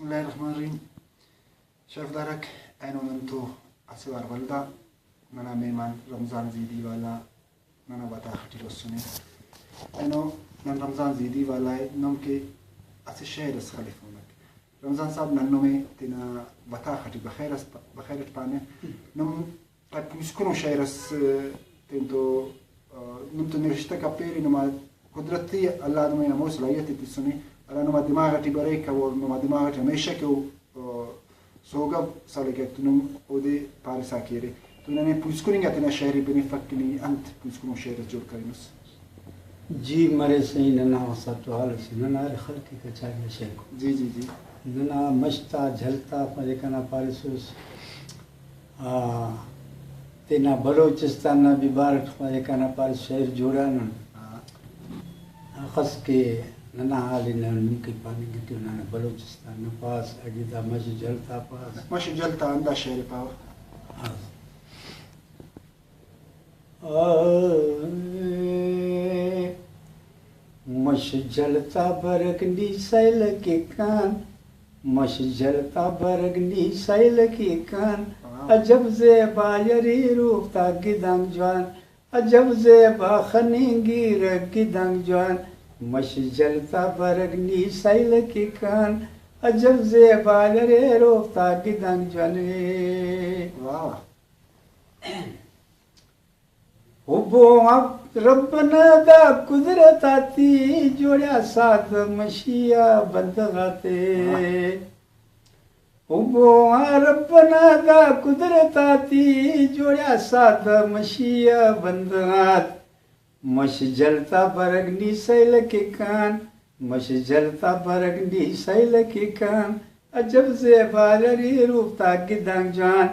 بسم الله الرحمن الرحيم. شاف دارك أنا ونتو أسوار بلدا ننا ميمان رمضان زيدي والا ننا بتا خطي رسوني أنا نن رمضان زيدي والا نم كي أسشير خليفونك رمضان صاب ننومي تنا بتا خطي بخير تبانه نم قد مسكونو شيرس تنتو نمتو نرشتا كابيري نما قدرتي الله دمي نمو صلاحيتي تسوني أنا نما دماغتي بريكا ونما دماغتي همیشه که سوغا سالك تنم ودي بارسا كيري تناني پوسكونينغا تنا شهري بني فكني انت پوسكونو شهر جوړ کړینوس जी मरे सही नना वसत वाल से नना खलकी का चाहिए शेख जी जी जी नना मस्ता झलता पर कना पारिसुस तेना बलोचिस्तान ना बिबारत पर कना पारिस शहर जोड़ा न खस के नना हाली न निकी पानी के नना बलोचिस्तान न पास अगिदा मश जलता पास مش جلتا عندها شهر باو मश जलता बरगनी सैल के कान मश जलता बरगनी सैल के कान अजब जे बायरी रूपता गिदंग जवान अजब जे बाखनीगी गिदंग जवान मश जलता बरगनी सैल के कान अजब जे बायरे रूपता गिदंग जवान वाह हुबो अब रब्बना दा कुदरत आती जोड़िया साथ मशिया बंदगाते हुबो रब्बना दा कुदरत आती जोड़िया साथ मशिया बंदगात मश जलता बरगनी सैल के कान मश जलता बरगनी सैल के कान अजब से बालरी रूपता गिदंग जान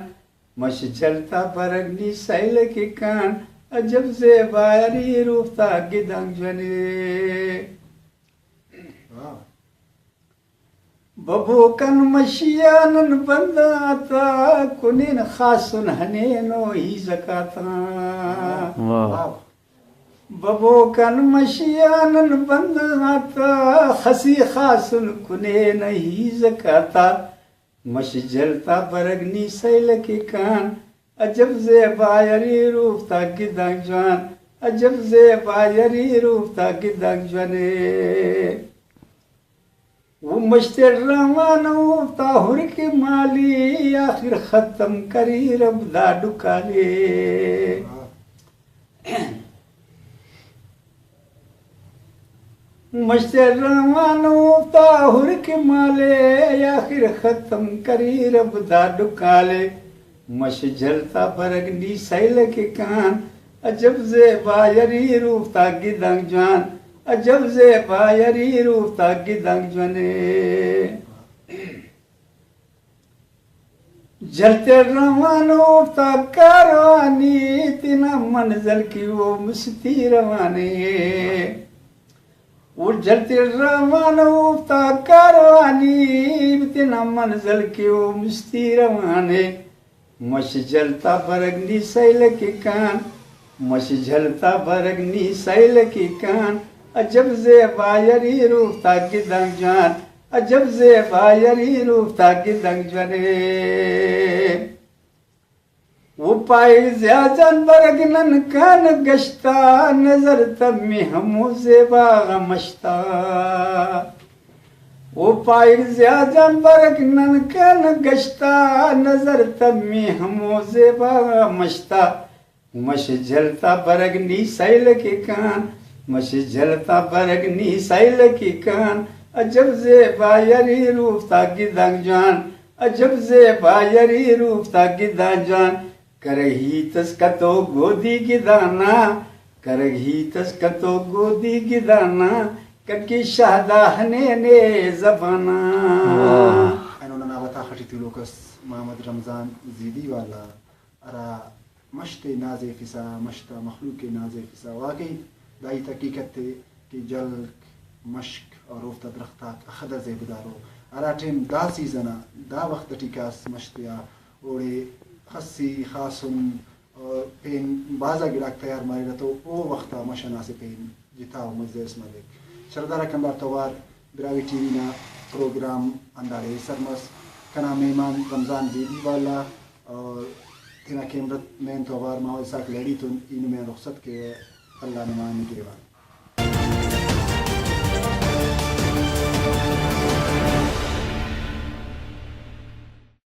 मश जलता बरगनी सैल के कान अजब से बारी रूपता गिदंग जने बबोकन मशियानन बंदाता कुनिन खासुन हनेनो ही जकाता बबोकन मशियानन बंदाता खसी खासुन कुनिन ही जकाता मश जलता बरगनी सैल के कान अजब से बायरी रूपता गिदंग जवान अजब से बायरी रूपता गिदंग जवाने वो मश्तर रवान होता हुर के माली आखिर खत्म करी रब दाडू काले मश्तर रवान होता हुर के माले आखिर खत्म करी रब दाडू काले मश जलता बरगनी सैल के कान अजब से बायरी रूपता गिदंग जवान अजब से बायरी रूपता गिदंग जवाने जलते रवान होता कारवानी तिना मंजिल की वो मस्ती रवाने वो जलते रवान होता कारवानी तिना मंजिल की वो मस्ती रवाने मश जलता बरगनी सैल के कान मश जलता बरगनी सैल के कान अजब से बायरी रूपता गिदंग जवान अजब से बायरी रूपता गिदंग जवाने वो पाए ज्याजन बरगनन कान गश्ता नजर तब में हमो से बाग मश्ता वो पाए ज्याजन बरगनन कान गश्ता नजर तब में हमो से बाग मश्ता मश जलता बरगनी सैल के कान मश जलता बरगनी सैल के कान अजब से बायरी रूपता गिदंग जवान अजब से बायरी रूपता गिदंग जवान करही तस्कतो गोदी गिदाना करही तस्कतो गोदी गिदाना ककी शाहदा हने ने जबाना أنا نبتا خطي لوكس محمد رمضان زيدي والا أرى مشت نازي فيسا مشت مخلوق نازي فيسا واقعي داي تحقيقت كي جلك مشك عروف تدرختات أخذ زي بدارو أرى تيم دا سيزنا دا وقت تيكاس مشتيا ओरे खस्सी खासुन पेन बाजा गिराक तैयार मारेगा तो वो वक्त मशना से पेन जिता मजदूर मलिक सरदार कंबार तवार ब्रावी टीवी ना program andare sarmas kana mehman Ramzan Zidi wala और tina केमरत में तो बार माहौल साक लड़ी तो इनमें रुखसत के अल्लाह ने मानी के बाद